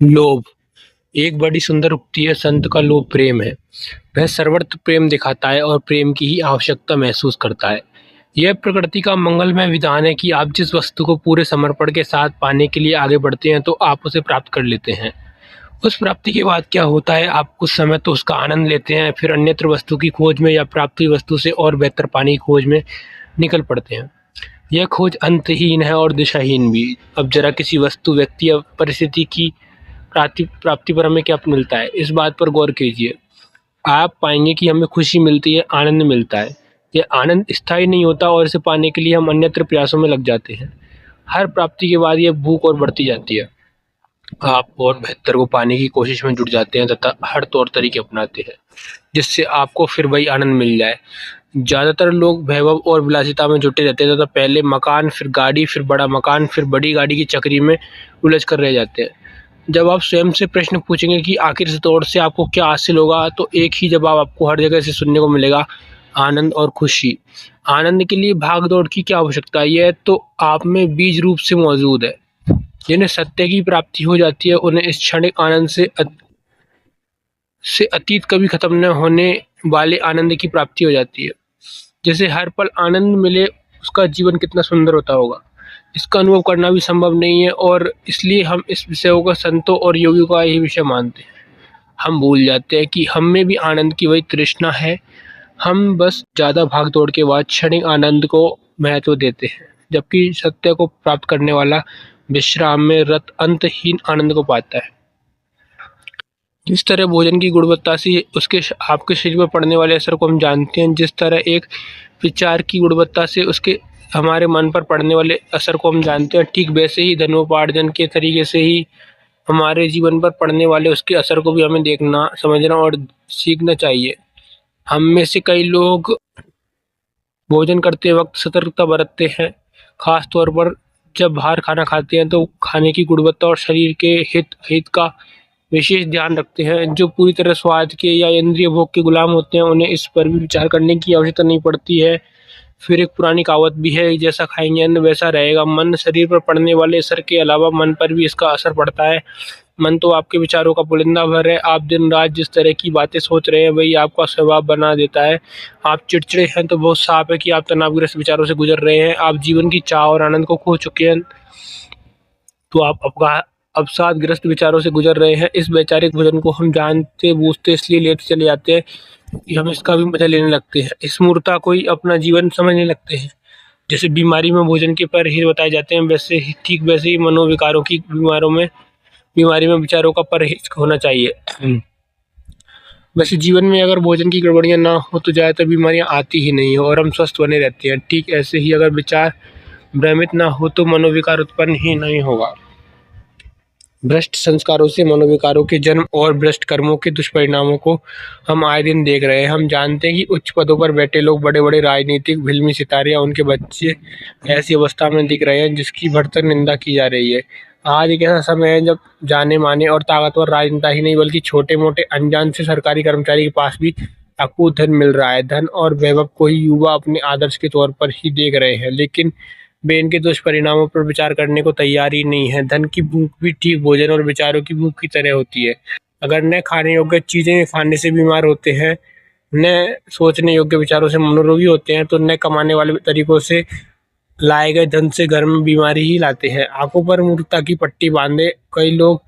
लोभ एक बड़ी सुंदर उक्ति है। संत का लोभ प्रेम है। वह सर्वत्र प्रेम दिखाता है और प्रेम की ही आवश्यकता महसूस करता है। यह प्रकृति का मंगलमय विधान है कि आप जिस वस्तु को पूरे समर्पण के साथ पाने के लिए आगे बढ़ते हैं तो आप उसे प्राप्त कर लेते हैं। उस प्राप्ति के बाद क्या होता है, आप कुछ समय तो उसका आनंद लेते हैं, फिर अन्यत्र वस्तु की खोज में या प्राप्त हुई वस्तु से और बेहतर पाने की खोज में निकल पड़ते हैं। यह खोज अंतहीन है और दिशाहीन भी। अब जरा किसी वस्तु, व्यक्ति या परिस्थिति की प्राप्ति प्राप्ति पर हमें क्या मिलता है, इस बात पर गौर कीजिए। आप पाएंगे कि हमें खुशी मिलती है, आनंद मिलता है। यह आनंद स्थायी नहीं होता और इसे पाने के लिए हम अन्यत्र प्रयासों में लग जाते हैं। हर प्राप्ति के बाद यह भूख और बढ़ती जाती है। आप और बेहतर को पाने की कोशिश में जुट जाते हैं तथा हर तौर तरीके अपनाते हैं जिससे आपको फिर वही आनंद मिल जाए। ज़्यादातर लोग वैभव और विलासिता में जुटे रहते हैं तथा पहले मकान, फिर गाड़ी, फिर बड़ा मकान, फिर बड़ी गाड़ी की चक्री में उलझ कर रह जाते हैं। जब आप स्वयं से प्रश्न पूछेंगे कि आखिर इस दौड़ से आपको क्या हासिल होगा, तो एक ही जवाब आपको हर जगह से सुनने को मिलेगा, आनंद और खुशी। आनंद के लिए भाग दौड़ की क्या आवश्यकता है, यह तो आप में बीज रूप से मौजूद है। जिन्हें सत्य की प्राप्ति हो जाती है उन्हें इस क्षणिक आनंद से अतीत कभी खत्म न होने वाले आनंद की प्राप्ति हो जाती है। जैसे हर पल आनंद मिले, उसका जीवन कितना सुंदर होता होगा, इसका अनुभव करना भी संभव नहीं है और इसलिए हम इस विषय को संतों और योगियों का ही विषय मानते हैं। हम भूल जाते हैं कि हम में भी आनंद की वही तृष्णा है। हम बस ज़्यादा भाग दौड़ के बाद क्षणिक आनंद को महत्व देते हैं, जबकि सत्य को प्राप्त करने वाला विश्राम में रत अंतहीन आनंद को पाता है। जिस तरह भोजन की गुणवत्ता से उसके आपके शरीर पर पड़ने वाले असर को हम जानते हैं, जिस तरह एक विचार की गुणवत्ता से उसके हमारे मन पर पड़ने वाले असर को हम जानते हैं, ठीक वैसे ही धनोपार्जन के तरीके से ही हमारे जीवन पर पड़ने वाले उसके असर को भी हमें देखना, समझना और सीखना चाहिए। हम में से कई लोग भोजन करते वक्त सतर्कता बरतते हैं, खास तौर पर जब बाहर खाना खाते हैं तो खाने की गुणवत्ता और शरीर के हित का विशेष ध्यान रखते हैं। जो पूरी तरह स्वाद के या इंद्रिय भोग के गुलाम होते हैं, उन्हें इस पर भी विचार करने की आवश्यकता नहीं पड़ती है। फिर एक पुरानी कहावत भी है, जैसा खाएंगे अन्न वैसा रहेगा। मन शरीर पर पड़ने वाले असर के अलावा मन पर भी इसका असर पड़ता है। मन तो आपके विचारों का पुलिंदा भर है। आप दिन रात जिस तरह की बातें सोच रहे हैं वही आपका स्वभाव बना देता है। आप चिड़चिड़े हैं तो बहुत साफ है कि आप तनावग्रस्त विचारों से गुजर रहे हैं। आप जीवन की चाह और आनंद को खो चुके हैं तो आप अवसादग्रस्त विचारों से गुजर रहे हैं। इस वैचारिक भोजन को हम जानते बूझते इसलिए लेते चले जाते हैं कि हम इसका भी मजा लेने लगते हैं। इस मूर्खता को ही अपना जीवन समझने लगते हैं। जैसे बीमारी में भोजन के परहेज बताए जाते हैं, वैसे ही ठीक वैसे ही मनोविकारों की बीमारी में विचारों का परहेज होना चाहिए। वैसे जीवन में अगर भोजन की गड़बड़ियाँ ना हो तो ज़्यादातर बीमारियाँ आती ही नहीं हो और हम स्वस्थ बने रहते हैं। ठीक ऐसे ही अगर विचार भ्रमित ना हो तो मनोविकार उत्पन्न ही नहीं होगा। भ्रष्ट संस्कारों से मनोविकारों के जन्म और भ्रष्ट कर्मों के दुष्परिणामों को हम आए दिन देख रहे हैं। हम जानते हैं कि उच्च पदों पर बैठे लोग, बड़े बड़े राजनीतिक फिल्मी सितारे या उनके बच्चे ऐसी अवस्था में दिख रहे हैं जिसकी भरसक निंदा की जा रही है। आज एक ऐसा समय है जब जाने माने और ताकतवर राजनेता ही नहीं बल्कि छोटे मोटे अनजान से सरकारी कर्मचारी के पास भी अकूत धन मिल रहा है। धन और वैभव को ही युवा अपने आदर्श के तौर पर ही देख रहे हैं, लेकिन वे इनके दुष्परिणामों पर विचार करने को तैयार ही नहीं है। धन की भूख भी ठीक भोजन और विचारों की भूख की तरह होती है। अगर न खाने योग्य चीजें खाने से बीमार होते हैं, न सोचने योग्य विचारों से मनोरोगी होते हैं, तो न कमाने वाले तरीकों से लाए गए धन से घर में बीमारी ही लाते हैं। आंखों पर मूर्खता की पट्टी बांधे कई लोग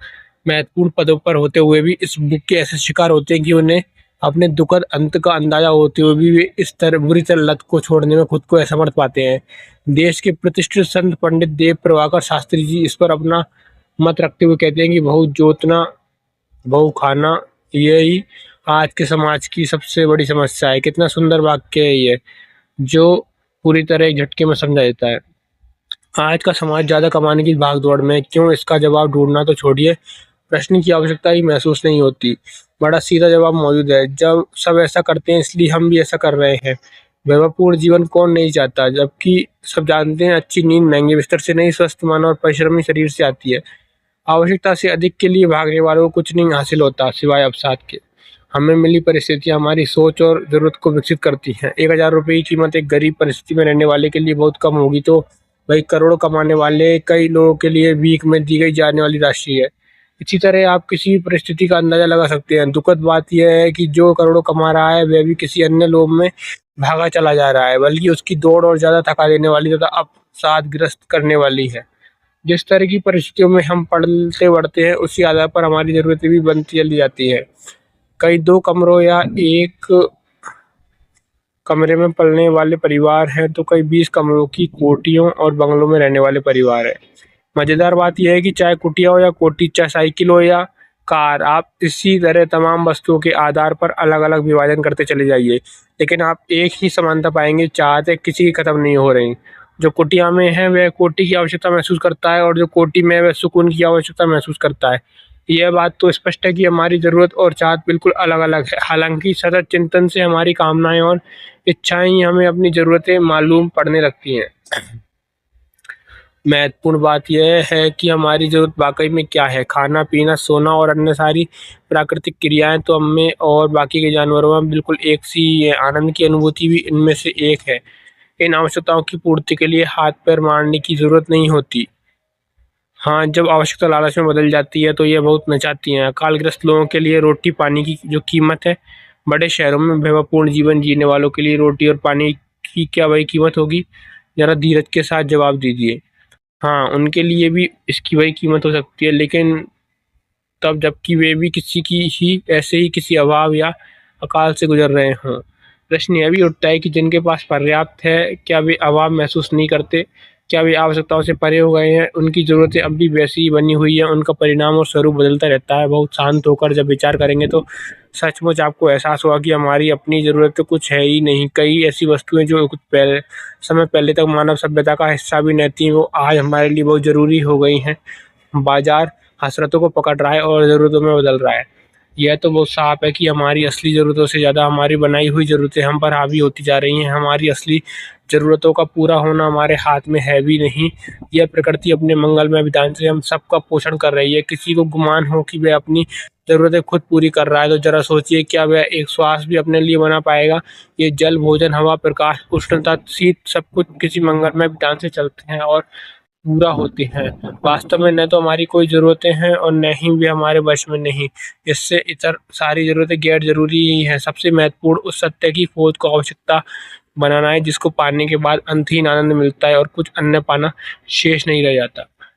महत्वपूर्ण पदों पर होते हुए भी इस भूख के ऐसे शिकार होते हैं कि उन्हें अपने दुखद अंत का अंदाजा होते हुए भी वे इस तरह बुरी तरह लत को छोड़ने में खुद को असमर्थ पाते हैं। देश के प्रतिष्ठित संत पंडित देव प्रभाकर शास्त्री जी इस पर अपना मत रखते हुए कहते हैं कि बहु जोतना बहु खाना यही आज के समाज की सबसे बड़ी समस्या है। कितना सुंदर वाक्य है ये, जो पूरी तरह एक झटके में समझा देता है। आज का समाज ज़्यादा कमाने की भाग-दौड़ में क्यों, इसका जवाब ढूंढना तो छोड़िए, प्रश्न की आवश्यकता ही महसूस नहीं होती। बड़ा सीधा जवाब मौजूद है, जब सब ऐसा करते हैं इसलिए हम भी ऐसा कर रहे हैं। वैभवपूर्ण जीवन कौन नहीं चाहता, जबकि सब जानते हैं अच्छी नींद महंगे बिस्तर से नहीं, स्वस्थ मन और परिश्रमी शरीर से आती है। आवश्यकता से अधिक के लिए भागने वालों को कुछ नहीं हासिल होता सिवाय अवसाद के। हमें मिली परिस्थितियाँ हमारी सोच और ज़रूरत को विकसित करती हैं। 1000 रुपये की कीमत एक गरीब परिस्थिति में रहने वाले के लिए बहुत कम होगी, तो वही करोड़ों कमाने वाले कई लोगों के लिए भीख में दी गई जाने वाली राशि है। इसी तरह आप किसी भी परिस्थिति का अंदाजा लगा सकते हैं। दुखद बात यह है कि जो करोड़ों कमा रहा है वह भी किसी अन्य लोभ में भागा चला जा रहा है, बल्कि उसकी दौड़ और ज़्यादा थका देने वाली तथा अवसादग्रस्त करने वाली है। जिस तरह की परिस्थितियों में हम पलते बढ़ते हैं, उसी आधार पर हमारी ज़रूरतें भी बनती चली जाती हैं। कई 2 कमरों या 1 कमरे में पलने वाले परिवार हैं, तो कई 20 कमरों की कोठियों और बंगलों में रहने वाले परिवार हैं। मज़ेदार बात यह है कि चाहे कुटिया हो या कोठी, चाहे साइकिल हो या कार, आप इसी तरह तमाम वस्तुओं के आधार पर अलग-अलग विभाजन करते चले जाइए, लेकिन आप एक ही समानता पाएँगे, चाहतें किसी की खत्म नहीं हो रही। जो कुटिया में है वह कोठी की आवश्यकता महसूस करता है, और जो कोठी में है वह सुकून की आवश्यकता महसूस करता है। यह बात तो स्पष्ट है कि हमारी ज़रूरत और चाहत बिल्कुल अलग-अलग है। हालाँकि सतत चिंतन से हमारी कामनाएँ और इच्छाएँ ही हमें अपनी ज़रूरतें मालूम पड़ने लगती हैं। महत्वपूर्ण बात यह है कि हमारी ज़रूरत वाक़ई में क्या है। खाना-पीना, सोना और अन्य सारी प्राकृतिक क्रियाएँ तो हम में और बाकी के जानवरों में बिल्कुल एक सी ही है। आनंद की अनुभूति भी इनमें से एक है। इन आवश्यकताओं की पूर्ति के लिए हाथ-पैर मारने की ज़रूरत नहीं होती। हाँ, जब आवश्यकता लालच में बदल जाती है तो ये बहुत नचाती हैं। अकालग्रस्त लोगों के लिए रोटी-पानी की जो कीमत है, बड़े शहरों में वैभवपूर्ण जीवन जीने वालों के लिए रोटी और पानी की क्या वही कीमत होगी? ज़रा धीरज के साथ जवाब दीजिए। हाँ, उनके लिए भी इसकी वही कीमत हो सकती है, लेकिन तब जबकि वे भी किसी की ही ऐसे ही किसी अभाव या अकाल से गुज़र रहे हों। प्रश्न यह भी उठता है कि जिनके पास पर्याप्त है, क्या वे अभाव महसूस नहीं करते? क्या वे आवश्यकताओं से परे हो गए हैं? उनकी ज़रूरतें अब भी वैसी ही बनी हुई हैं, उनका परिणाम और स्वरूप बदलता रहता है। बहुत शांत होकर जब विचार करेंगे तो सचमुच आपको एहसास होगा कि हमारी अपनी ज़रूरत तो कुछ है ही नहीं। कई ऐसी वस्तुएँ जो कुछ समय पहले तक मानव सभ्यता का हिस्सा भी नहीं थीं, वो आज हमारे लिए बहुत ज़रूरी हो गई हैं। बाज़ार हसरतों को पकड़ रहा है और ज़रूरतों में बदल रहा है। यह तो बहुत साफ है कि हमारी असली ज़रूरतों से ज़्यादा हमारी बनाई हुई ज़रूरतें हम पर हावी होती जा रही हैं। हमारी असली ज़रूरतों का पूरा होना हमारे हाथ में है भी नहीं। यह प्रकृति अपने मंगलमय विधान से हम सबका पोषण कर रही है। किसी को गुमान हो कि वह अपनी ज़रूरतें खुद पूरी कर रहा है, तो ज़रा सोचिए, क्या वह एक श्वास भी अपने लिए बना पाएगा? ये जल, भोजन, हवा, प्रकाश, उष्णता, शीत सब कुछ किसी मंगलमय विधान से चलते हैं और पूरा होती हैं। वास्तव में न तो हमारी कोई ज़रूरतें हैं और न ही वे हमारे वश में नहीं। इससे इतर सारी ज़रूरतें गैर ज़रूरी ही हैं। सबसे महत्वपूर्ण उस सत्य की खोज को आवश्यकता बनाना है जिसको पाने के बाद अंतहीन आनंद मिलता है और कुछ अन्य पाना शेष नहीं रह जाता।